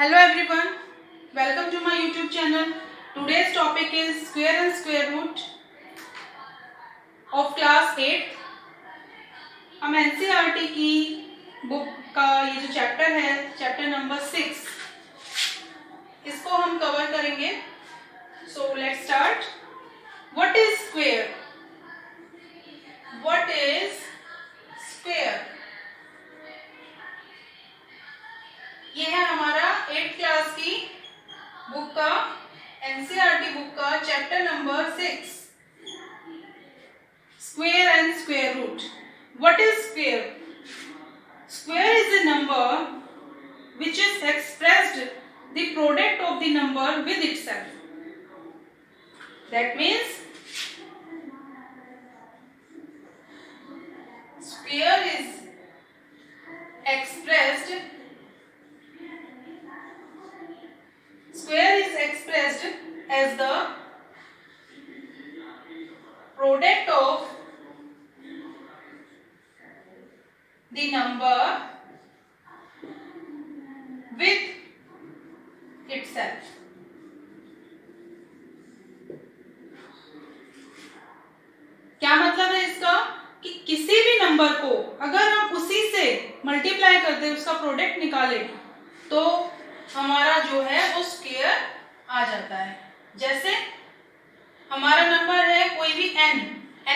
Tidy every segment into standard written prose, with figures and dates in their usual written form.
Hello everyone, welcome to my YouTube channel. Today's topic is square and square root of class 8. हम NCERT की book का ये जो chapter है, chapter number 6, इसको हम कवर करेंगे. So let's start. What is square? What is square? ये है हमारा 8th क्लास की बुक का एनसीईआरटी बुक का chapter number 6 square and square root. What is square? Square is a number which is expressed the product of the number with itself. That means square is expressed as the product of the number with itself. क्या मतलब है इसका कि किसी भी number को अगर हम उसी से मल्टीप्लाई कर दें, उसका प्रोडक्ट निकालें, तो हमारा जो है वो स्क्वायर आ जाता है. जैसे हमारा नंबर है कोई भी n.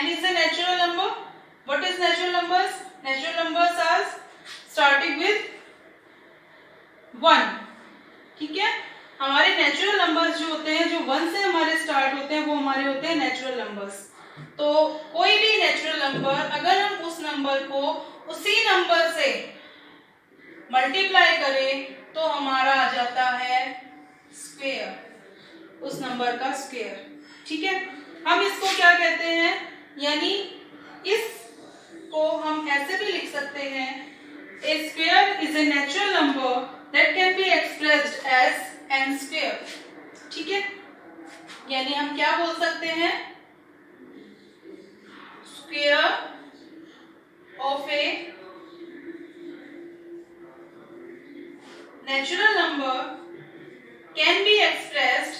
n is a natural number. What is natural numbers? Natural numbers are starting with 1. ठीक है, हमारे नेचुरल नंबर्स जो होते हैं, जो 1 से हमारे स्टार्ट होते हैं, वो हमारे होते हैं नेचुरल नंबर्स. तो कोई भी नेचुरल नंबर अगर हम उस नंबर को उसी नंबर से मल्टीप्लाई करें तो हमारा आ जाता है स्क्वायर, उस नंबर का स्क्वायर. ठीक है, हम इसको क्या कहते हैं, यानी इसको हम ऐसे भी लिख सकते हैं, a square is a natural number that can be expressed as n square. ठीक है, यानी हम क्या बोल सकते हैं, square of a natural number can be expressed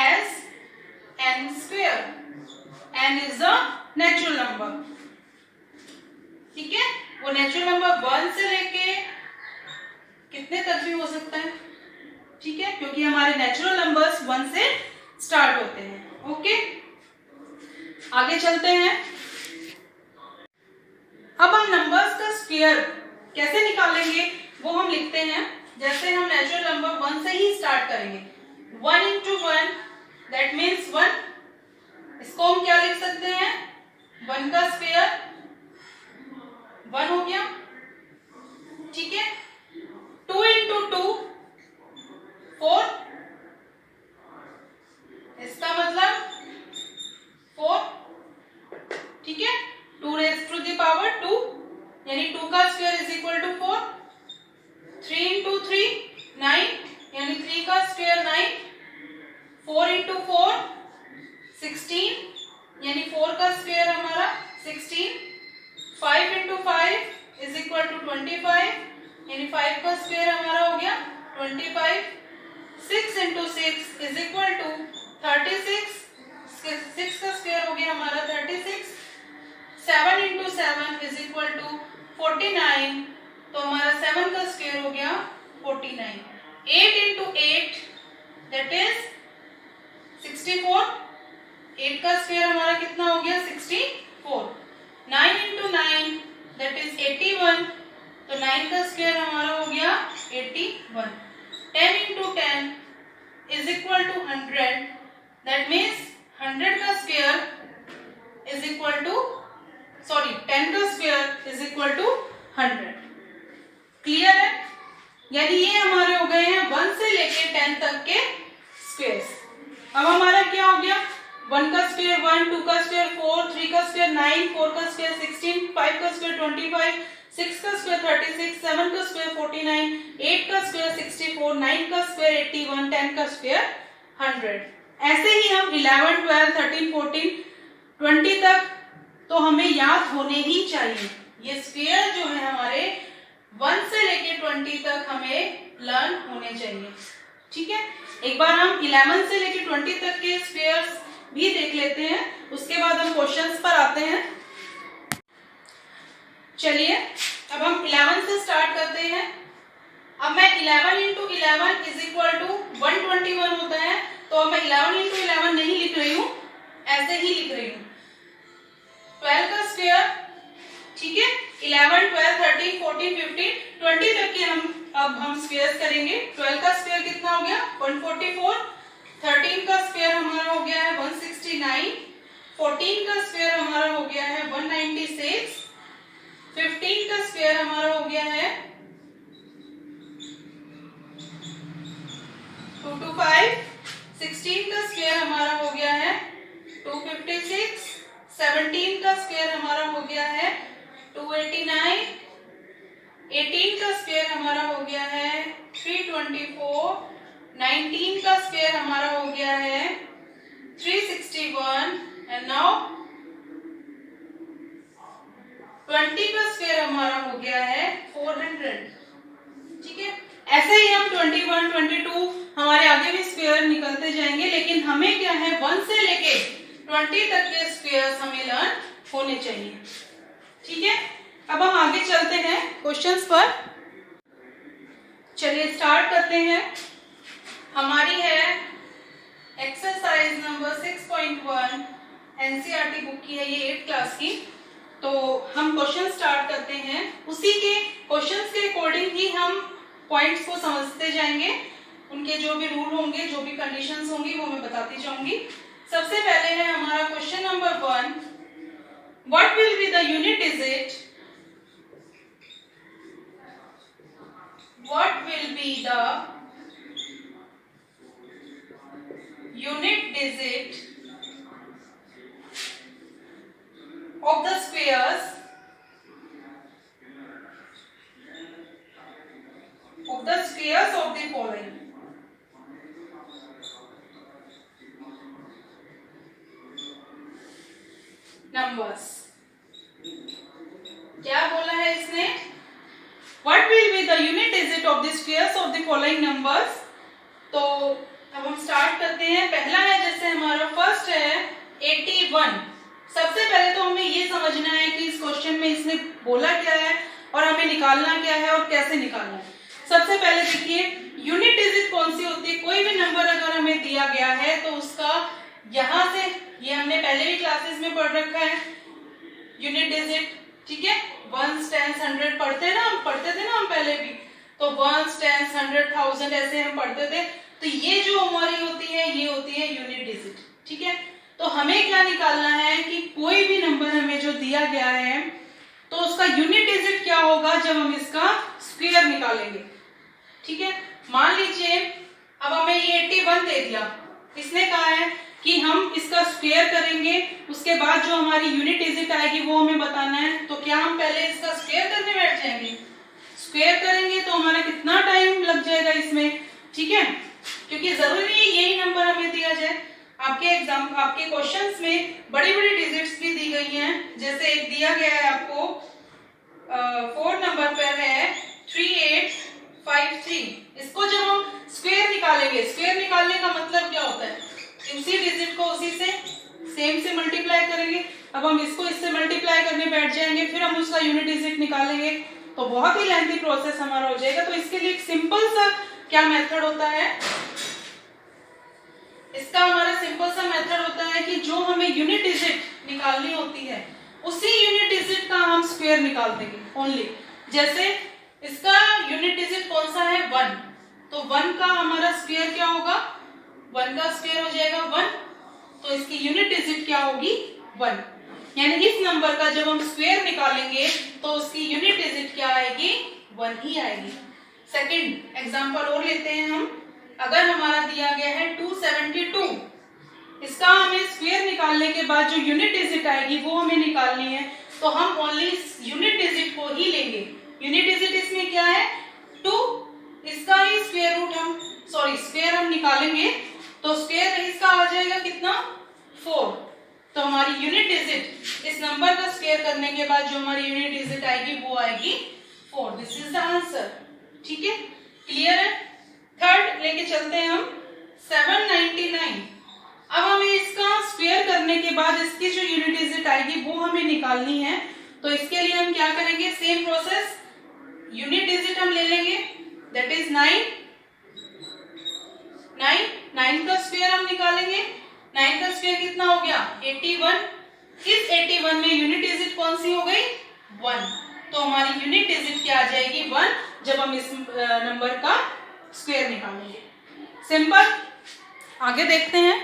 as n square. n is a natural number. ठीक है, वो नेचुरल नंबर 1 से लेके कितने तक भी हो सकता है. ठीक है, क्योंकि हमारे नेचुरल नंबर्स 1 से स्टार्ट होते हैं. ओके, आगे चलते हैं. अब हम नंबर्स का स्क्वायर कैसे निकालेंगे वो हम लिखते हैं. जैसे हम नेचुरल नंबर 1 से ही स्टार्ट करेंगे. 1 into 1 दैट मीन्स 1. इसको हम क्या लिख सकते हैं, 1 का स्क्वायर 1 हो गया. ठीक है, 2 into 2 4. इसका मतलब 4. ठीक है, 2 raised to the power 2, यानी 2 का square is equal to 4. 3 into 3 9, यानी 3 का स्क्वायर 9. 4 into 4 16, यानी 4 का स्क्वायर हमारा 16. 5 into 5 इज इक्वल टू 25, यानी 5 का स्क्वायर हमारा हो गया 25. 6 into 6 इज इक्वल टू 36. 6 का स्क्वायर हो गया हमारा 36. 7 into 7 is equal to 49, तो हमारा 7 का स्क्वायर हो गया 49. 8 into 8 that is 64. 8 का स्क्वायर हमारा कितना हो गया 64. 9 into 9 that is 81, तो 9 का स्क्वायर हमारा हो गया 81. 10 into 10 is equal to 100, that means 100 का स्क्वायर is equal to 10 का square is equal to 100. Clear है, यानी ये हमारे हो गए हैं 1 से लेके 10 तक के स्क्वायर्स. अब हमारा क्या हो गया, 1 का स्क्वायर 1, 2 का स्क्वायर 4, 3 का स्क्वायर 9, 4 का स्क्वायर 16, 5 का स्क्वायर 25, 6 का स्क्वायर 36, 7 का स्क्वायर 49, 8 का स्क्वायर 64, 9 का स्क्वायर 81, 10 का स्क्वायर 100. ऐसे ही हम 11, 12, 13, 14, 20 तक तो हमें याद होने ही चाहिए. ये स्क्वायर जो है 1 से लेके 20 तक हमें लर्न होने चाहिए। ठीक है, एक बार हम 11 से लेके 20 तक के स्क्वायर्स भी देख लेते हैं, उसके बाद हम क्वेश्चंस पर आते हैं। चलिए अब हम 11 से स्टार्ट करते हैं। अब मैं 11 इंटू 11 इज इक्वल टू 121 होता है, तो अब मैं 11 इंटू 11 नहीं लिख रही हूँ, ऐसे ही लिख रही हूँ। 12 का स्क्वायर, ठीक है, 11, 12, 13, 14, 15, 20 तक के हम स्क्वायर करेंगे। 12 का स्क्वायर कितना हो गया 144, 13 का स्क्वायर हमारा हो गया है 169, 14 का स्क्वायर हमारा हो गया है 196, 15 का स्क्वायर हमारा हो गया है 225, 16 का स्क्वायर हमारा हो गया है 256, 17 का स्क्वायर हमारा हो गया है 289, 18 का स्क्वायर हमारा हो गया है 324, 19 का स्क्वायर हमारा हो गया है 361 एंड नाउ 20 का स्क्वायर हमारा हो गया है 400। ठीक है, ऐसे ही हम 21, 22 हमारे आगे भी स्क्वायर निकलते जाएंगे, लेकिन हमें क्या है 1 से लेके 20 तक के स्क्वायर्स हमें लर्न होने चाहिए। ठीक है, अब हम आगे चलते हैं क्वेश्चंस पर। चलिए स्टार्ट करते हैं। हमारी है एक्सरसाइज नंबर 6.1, एनसीईआरटी बुक की है, ये 8th क्लास की। तो हम क्वेश्चन स्टार्ट करते हैं, उसी के क्वेश्चंस के अकॉर्डिंग ही हम पॉइंट्स को समझते जाएंगे, उनके जो भी रूल होंगे, जो भी कंडीशंस होंगी वो मैं बताती जाऊंगी। सबसे पहले है हमारा question number 1, what will be the unit digit, what will be the unit digit of the squares of the following? Numbers. क्या बोला है इसने? What will be the unit digit of the squares of the following numbers? तो अब हम start करते हैं। पहला है जैसे हमारा फर्स्ट है 81। सबसे पहले तो हमें ये समझना है कि इस क्वेश्चन में इसने बोला क्या है और हमें निकालना क्या है और कैसे निकालना है। सबसे पहले देखिए यूनिट डिजिट कौन सी होती है। कोई भी नंबर अगर हमें दिया गया है तो उसका यहाँ से, ये हमने पहले भी क्लासेस में पढ़ रखा है यूनिट डिजिट, ठीक है, 1s, 10s, 100 पढ़ते थे ना हम पहले भी, तो 1s, 10s, 100, 1000 ऐसे हम पढ़ते थे। तो ये जो हमारी होती है ये होती है यूनिट डिजिट। ठीक है, तो हमें क्या निकालना है कि कोई भी नंबर हमें जो दिया गया है तो उसका यूनिट डिजिट क्या होगा जब हम इसका स्क्वायर निकालेंगे। ठीक है, मान लीजिए अब हमें ये 81 दे दिया, इसने कहा है कि हम इसका स्क्वायर करेंगे, उसके बाद जो हमारी यूनिट डिजिट आएगी वो हमें बताना है। तो क्या हम पहले इसका स्क्वायर करने बैठ जाएंगे? स्क्वायर करेंगे तो हमारा कितना टाइम लग जाएगा इसमें। ठीक है, क्योंकि जरूरी नहीं यही नंबर हमें दिया जाए। आपके क्वेश्चंस में बड़ी बड़ी डिजिट्स भी दी गई हैं, जैसे एक दिया गया है आपको 4 नंबर पर है 3853। इसको जब हम स्क्वायर निकालेंगे, स्क्वायर निकालने का मतलब क्या होता है, उसी डिजिट को उसी से सेम से मल्टीप्लाई करेंगे। अब हम इसको इससे मल्टीप्लाई करने बैठ जाएंगे, फिर हम उसका यूनिट डिजिट निकालेंगे, तो बहुत ही लेंथी प्रोसेस हमारा हो जाएगा। तो इसके लिए एक सिंपल सा क्या मेथड होता है, इसका हमारा सिंपल सा मेथड होता है कि जो हमें यूनिट डिजिट निकालनी होती है उसी यूनिट डिजिट का हम स्क्वायर निकाल देंगे ओनली। जैसे इसका यूनिट डिजिट कौन सा है 1, तो 1 का हमारा स्क्वायर क्या होगा, 1 का स्क्वायर हो जाएगा 1, तो इसकी यूनिट डिजिट क्या होगी 1। यानी इस नंबर का जब हम स्क्वायर निकालेंगे तो उसकी यूनिट डिजिट क्या आएगी 1 ही आएगी। सेकंड एग्जांपल और लेते हैं हम। अगर हमारा दिया गया है 272, इसका हमें स्क्वायर निकालने के बाद जो यूनिट डिजिट आएगी वो हमें निकालनी है, तो हम ओनली यूनिट डिजिट को ही लेंगे। यूनिट डिजिट इसमें क्या है 2, इसका ही स्क्वायर रूट स्क्वायर हम निकालेंगे, तो स्क्वायर इसका आ जाएगा कितना 4। तो हमारी यूनिट डिजिट इस नंबर का स्क्वायर करने के बाद जो हमारी यूनिट डिजिट आएगी वो आएगी 4। This is the answer. ठीक है, क्लियर है। थर्ड लेके चलते हैं हम 799। अब हमें इसका स्क्वायर करने के बाद इसकी जो यूनिट डिजिट आएगी वो हमें निकालनी है। तो इसके लिए हम क्या करेंगे, सेम प्रोसेस, यूनिट डिजिट हम ले लेंगे, दैट इज 9। 9 का स्क्वायर हम निकालेंगे। 9 का स्क्वायर कितना हो गया, 81। इस 81 में यूनिट डिजिट कौन सी हो गई, 1। तो हमारी यूनिट डिजिट क्या आ जाएगी, 1, जब हम इस नंबर का स्क्वायर निकालेंगे। सिंपल। आगे देखते हैं,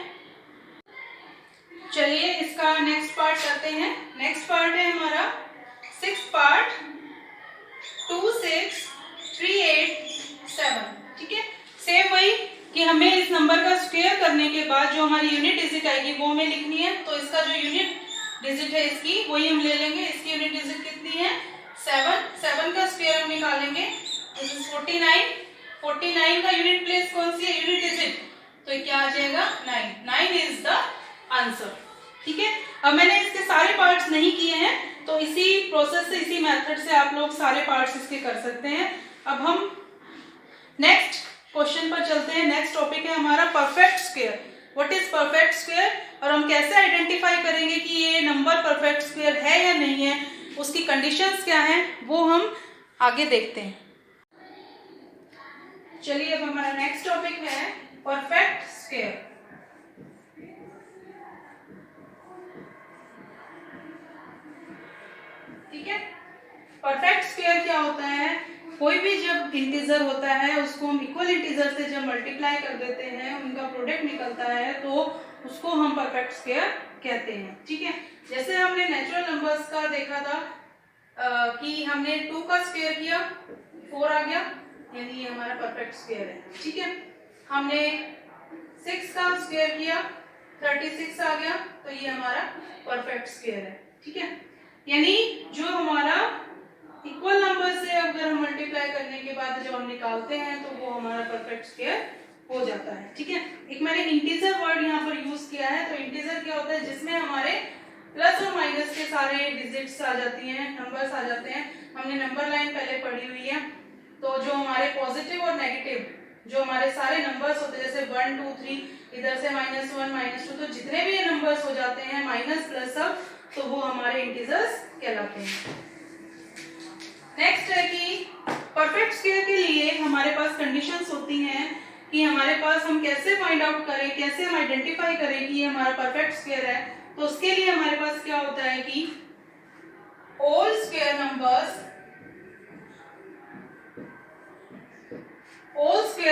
चलिए इसका नेक्स्ट पार्ट करते हैं। नेक्स्ट पार्ट है हमारा 6th पार्ट, 2, 6, 3, 8, 7। ठीक है, सेम वही कि हमें इस नंबर का स्क्वायर करने के बाद जो हमारी यूनिट डिजिट आएगी वो हमें लिखनी है। तो इसका जो यूनिट डिजिट है इसकी वही हम ले लेंगे। इसकी यूनिट डिजिट कितनी है, 7। 7 का स्क्वायर हम निकालेंगे, दिस इज 49। 49 का यूनिट प्लेस कौन सी है, यूनिट डिजिट, तो क्या आ जाएगा, 9। 9 इज द आंसर। ठीक है, अब मैंने इसके सारे पार्ट्स नहीं किए हैं, तो इसी प्रोसेस से, इसी मेथड से आप लोग सारे पार्ट्स इसके कर सकते हैं। अब हम नेक्स्ट क्वेश्चन पर चलते हैं। नेक्स्ट टॉपिक है हमारा perfect square. What is perfect square, और हम कैसे आइडेंटिफाई करेंगे कि ये नंबर परफेक्ट स्क्वायर है या नहीं है, उसकी कंडीशंस क्या हैं, वो हम आगे देखते हैं। चलिए, अब हमारा नेक्स्ट टॉपिक है परफेक्ट स्क्वायर। ठीक है, परफेक्ट स्क्वायर क्या होता है, कोई भी जब इंटीजर होता है उसको हम इक्वल इंटीजर से जब मल्टीप्लाई कर देते हैं, उनका प्रोडक्ट निकलता है, तो उसको हम परफेक्ट स्क्वायर कहते हैं। ठीक है, जैसे हमने नेचुरल नंबर्स का देखा था कि हमने 2 का स्क्वायर किया, 4 आ गया, यानी ये हमारा परफेक्ट स्क्वायर है। ठीक है, हमने 6 का स्क्वायर किया, 36 आ गया, तो ये हमारा परफेक्ट स्क्वायर है। ठीक है, यानी जो हमारा इक्वल नंबर से अगर हम मल्टीप्लाई करने के बाद जब हम निकालते हैं तो वो हमारा परफेक्ट स्क्वायर हो जाता है। ठीक है, एक मैंने इंटीजर वर्ड यहाँ पर यूज किया है। तो इंटीजर क्या होता है, जिसमें हमारे प्लस और माइनस के सारे डिजिट्स आ जाती हैं, नंबर्स आ जाते हैं। हमने नंबर लाइन पहले पढ़ी हुई है। तो जो हमारे पॉजिटिव और नेगेटिव जो हमारे सारे नंबर्स होते हैं, जैसे 1, 2, 3, इधर से -1, -2, तो जितने भी ये नंबर्स हो जाते हैं माइनस प्लस सब, तो वो हमारे इंटीजर्स कहलाते हैं। नेक्स्ट है कि परफेक्ट स्क्वायर के लिए हमारे पास कंडीशंस होती हैं कि हमारे पास हम कैसे फाइंड आउट करें, कैसे हम आइडेंटिफाई करें कि ये हमारा परफेक्ट स्क्वायर है। तो उसके लिए हमारे पास क्या होता है कि all square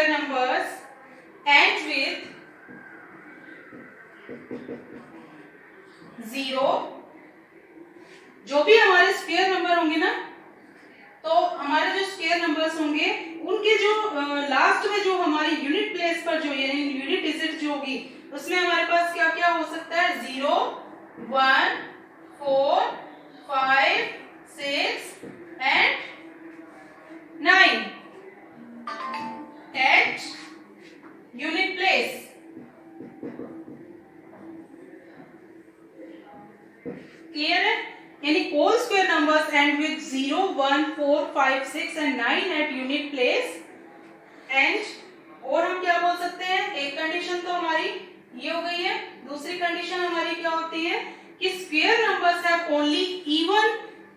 numbers end with 0। जो भी हमारे स्क्वायर नंबर होंगे ना, तो हमारे जो स्क्वायर नंबर्स होंगे उनके जो लास्ट में जो हमारी यूनिट प्लेस पर जो यानी यूनिट डिजिट जो होगी, उसमें हमारे पास क्या क्या हो सकता है, 0, 1, 4, 5, 6 and 9 at unit place। Clear है, यानी all square numbers end with 0, 1, 4, 5, 6 and 9 at unit place। and और हम क्या बोल सकते हैं, एक कंडीशन तो हमारी ये हो गई है, दूसरी कंडीशन हमारी क्या होती है कि square numbers have only even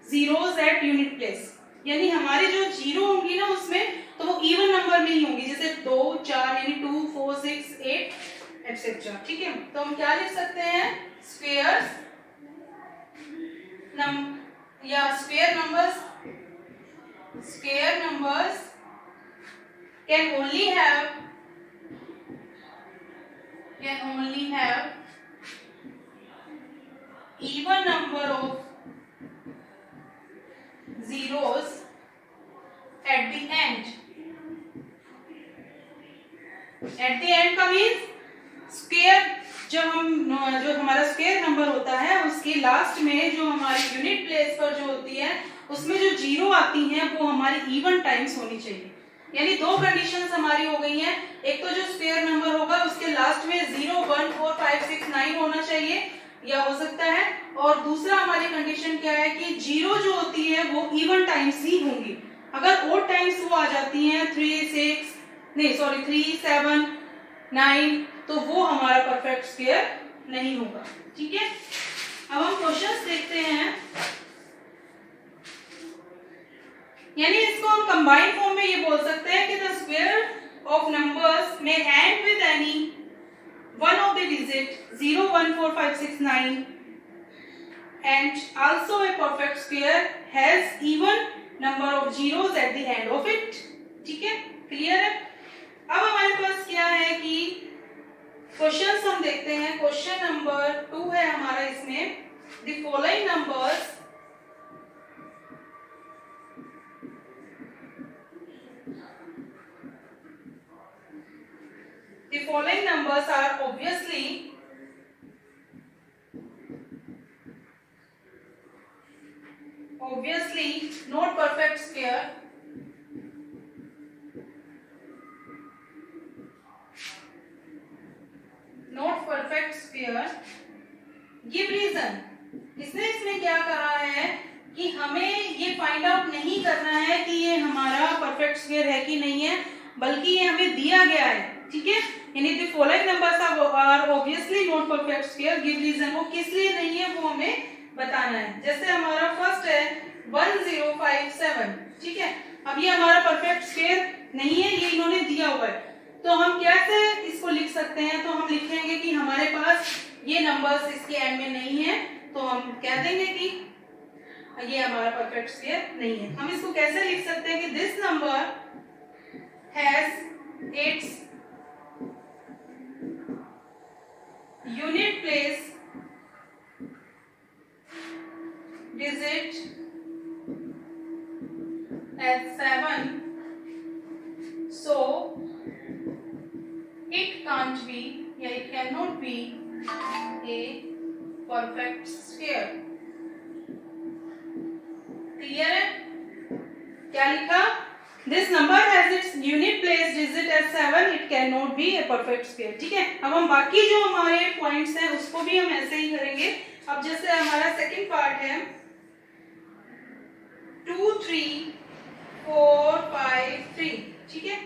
zeros eight unit place. यानी हमारी जो जीरो होंगी ना उसमें, तो वो इवन नंबर में ही होंगी, जैसे 2, 4 यानी 2, 4, 6, 8 एटसेट्रा। ठीक है, तो हम क्या लिख सकते हैं, स्क्वायर्स या square numbers can only have even number of zeros at the end। at the end का मीन्स स्क्वायर, जब जो हमारा स्क्वायर नंबर होता है उसके लास्ट में जो हमारी यूनिट प्लेस पर जो होती है उसमें जो जीरो आती हैं वो हमारी इवन टाइम्स होनी चाहिए। यानी दो कंडीशंस हमारी हो गई हैं, एक तो जो स्क्वायर नंबर होगा उसके लास्ट में 0, 1, 4, 5, 6, 9 होना चाहिए या हो सकता है, और दूसरा हमारी कंडीशन क्या है कि जीरो जो होती है वो इवन टाइम्स ही होंगी। अगर ओड टाइम्स वो आ जाती हैं 3 7 9, तो वो हमारा परफेक्ट स्क्वायर नहीं होगा। ठीक है, अब हम क्वेश्चंस देखते हैं। यानी इसको हम कंबाइंड फॉर्म में ये बोल सकते हैं कि द स्क्वायर ऑफ नंबर्स में and with any one of the digit 0 1 4 5 6 9 and also a perfect square has even number of zeros at the end of it। ठीक है, क्लियर है। अब हमारे पास क्या है कि क्वेश्चंस हम देखते हैं। क्वेश्चन नंबर 2 है हमारा, इसमें the following numbers are obviously not perfect square, give reason। इसमें क्या कहा है कि हमें ये फाइंड आउट नहीं करना है कि ये हमारा परफेक्ट स्क्वायर है कि नहीं है, बल्कि ये हमें दिया गया है। ठीक है, यानी the following numbers are obviously not perfect square, give reason. वो किस लिए नहीं है वो हमें बताना है। जैसे हमारा फर्स्ट है 1057। ठीक है, अब ये हमारा परफेक्ट स्क्वायर नहीं है, ये इन्होंने दिया हुआ है, तो हम कैसे इसको लिख सकते हैं? तो हम लिखेंगे कि हमारे पास ये नंबर्स इसके एंड में नहीं है, तो हम कह देंगे कि ये हमारा परफेक्ट स्क्वायर नहीं है। हम इसको कैसे लिख सकते हैं कि this number has its unit place digit as 7, so it can't be या it cannot be a perfect square। Clear है? क्या लिखा? This number has its unit place digit as 7, it cannot be a perfect square। ठीक है, अब हम बाकी जो हमारे पॉइंट्स हैं उसको भी हम ऐसे ही करेंगे। अब जैसे हमारा सेकंड पार्ट है 2 3 4 5 3। ठीक है,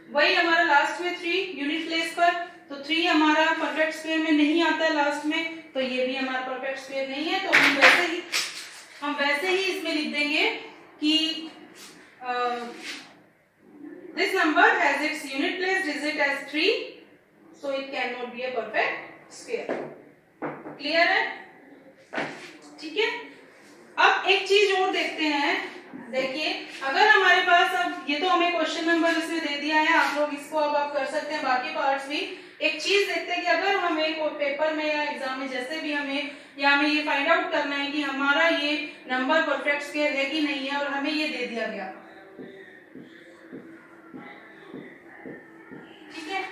वही हमारा लास्ट में 3 यूनिट प्लेस पर, तो 3 हमारा परफेक्ट स्क्वायर में नहीं आता है लास्ट में, तो ये भी हमारा परफेक्ट स्क्वायर नहीं है। तो हम वैसे ही इसमें लिख देंगे कि this number has its unit place digit as 3, so it can not be a perfect square. Clear है? ठीक है, अब एक चीज और देखते हैं। देखिए, अगर हमारे पास, अब ये तो हमें क्वेश्चन नंबर इसमें दे दिया है, आप लोग इसको अब आप कर सकते हैं बाकी पार्ट्स भी। एक चीज देखते हैं कि अगर हमें कोई पेपर में या एग्जाम में जैसे भी हमें ये फाइंड आउट करना है कि हमारा ये नंबर परफेक्ट स्क्वायर है कि नहीं है, और हमें ये दे दिया गया। ठीक है,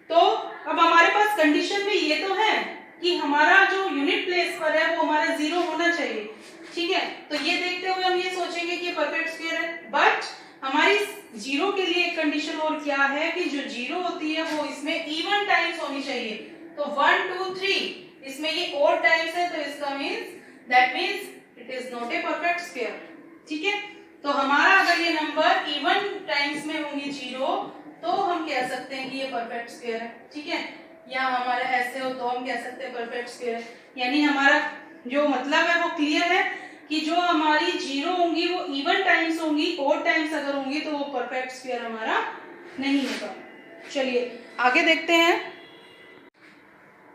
तो अब हमारे पास कंडीशन में ये तो है कि हमारा जो यूनिट प्लेस पर है वो हमारा 0 होना चाहिए। ठीक है, तो ये देखते हुए हम ये सोचेंगे कि ये परफेक्ट स्क्वायर है, बट हमारी 0 के लिए एक कंडीशन और क्या है कि जो 0 होती है वो इसमें इवन टाइम्स होनी चाहिए। तो 1 2 3 इसमें ये ऑड टाइम्स है, तो इसका that means it is not a perfect square. ठीक है, तो हमारा अगर ये नंबर इवन टाइम्स में होंगी 0, तो हम कह सकते हैं कि ये परफेक्ट स्क्वायर है। ठीक है, या हमारा ऐसे हो तो हम कह सकते हैं परफेक्ट स्क्वायर है। यानी हमारा जो मतलब है वो क्लियर है कि जो हमारी 0 होंगी वो इवन टाइम्स होंगी, ऑड टाइम्स अगर होंगी तो वो परफेक्ट स्क्वायर हमारा नहीं होगा। चलिए आगे देखते हैं।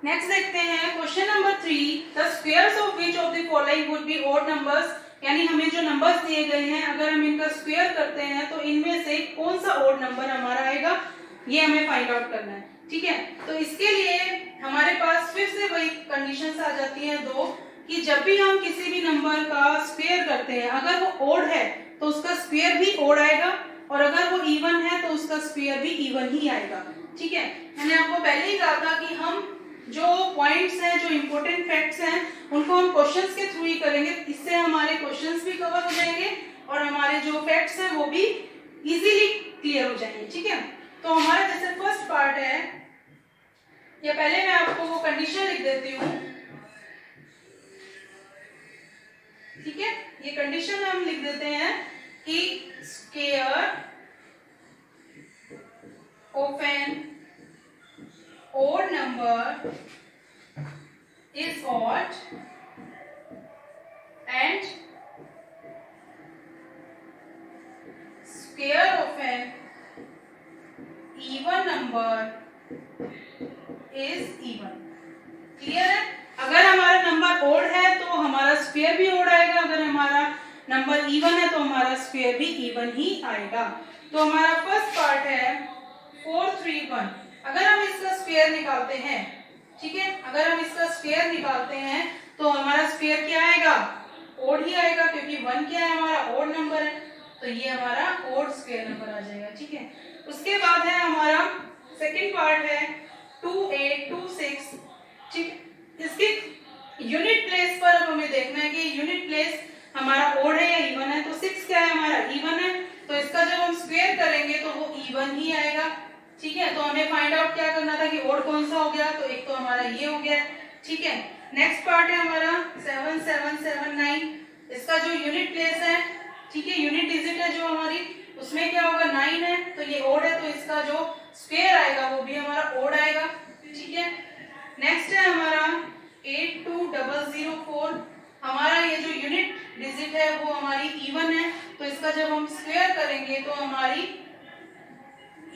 नेक्स्ट देखते हैं question number 3, the squares of which of the following would be odd numbers. यानी हमें जो नंबर्स दिए गए हैं, अगर हम इनका स्क्वायर करते हैं तो इनमें से कौन सा ऑड नंबर हमारा आएगा, ये हमें फाइंड आउट करना है। ठीक है, तो इसके लिए हमारे पास फिर से वही कंडीशंस आ जाती हैं 2, कि जब भी हम किसी भी नंबर का स्क्वायर करते हैं, अगर वो ऑड है तो उसका स्क्वायर भी ऑड आएगा, और अगर वो इवन है तो उसका स्क्वायर भी इवन ही आएगा। ठीक है, मैंने आपको पहले ही कहा था कि हम जो पॉइंट्स हैं, जो इंपॉर्टेंट फैक्ट्स हैं, उनको हम क्वेश्चंस के थ्रू ही करेंगे। इससे हमारे क्वेश्चंस भी कवर हो जाएंगे और हमारे जो फैक्ट्स हैं वो भी इजीली क्लियर हो जाएंगे। ठीक है, तो हमारा जैसे फर्स्ट पार्ट है, या पहले मैं आपको वो कंडीशन लिख देती हूँ। ठीक है, ये कंडीशन हम लिख देते हैं कि is odd and square of an even number is even। Clear है? अगर हमारा नंबर ओड है तो हमारा स्क्वायर भी ओड आएगा, अगर हमारा नंबर इवन है तो हमारा स्क्वायर भी इवन ही आएगा। तो हमारा फर्स्ट पार्ट है 4 3 1। अगर हम इसका स्क्वायर निकालते हैं, ठीक है, अगर हम इसका स्क्वायर निकालते हैं तो हमारा स्क्वायर क्या आएगा? ओड ही आएगा, क्योंकि 1 क्या है? हमारा ओड नंबर है, तो ये हमारा ओड स्क्वायर नंबर आ जाएगा। ठीक है, उसके बाद है हमारा सेकंड पार्ट है 2 8 2 6। ठीक है, इसके यूनिट प्लेस पर अब हमें देखना है कि यूनिट प्लेस हमारा ओड है या इवन है। तो 6 क्या है? हमारा इवन है, तो इसका जब हम स्क्वायर करेंगे तो वो इवन ही आएगा। ठीक है, तो हमें फाइंड आउट क्या करना था कि ओड कौन सा हो गया, तो एक तो हमारा ये हो गया। ठीक है, नेक्स्ट पार्ट है हमारा 7 7 7 9। इसका जो यूनिट प्लेस है, ठीक है, यूनिट डिजिट है जो हमारी, उसमें क्या होगा? 9 है, तो ये ओड है, तो इसका जो स्क्वायर आएगा वो भी हमारा ओड आएगा। ठीक है, नेक्स्ट है हमारा 8 2 0 0 4। हमारा ये जो यूनिट डिजिट है वो हमारी इवन है, तो इसका जब हम स्क्वायर करेंगे तो हमारी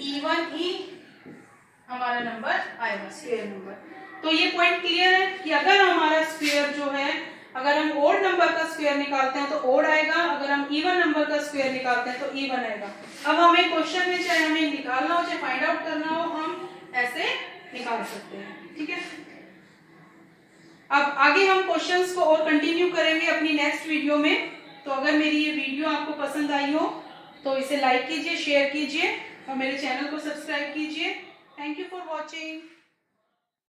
इवन ही हमारा नंबर आएगा, स्क्वायर नंबर। तो ये पॉइंट क्लियर है कि अगर हमारा स्क्वायर जो है, अगर हम ओड नंबर का स्क्वायर निकालते हैं तो ओड आएगा, अगर हम इवन नंबर का स्क्वायर निकालते हैं तो इवन आएगा। अब हमें क्वेश्चन में चाहे हमें निकालना हो चाहे फाइंड आउट करना हो, हम ऐसे निकाल सकते हैं। ठीक है, अब आगे हम क्वेश्चंस को और कंटिन्यू करेंगे अपनी नेक्स्ट वीडियो में। तो अगर मेरी ये वीडियो आपको पसंद आई हो तो इसे लाइक कीजिए, शेयर कीजिए और मेरे चैनल को सब्सक्राइब कीजिए। Thank you for watching.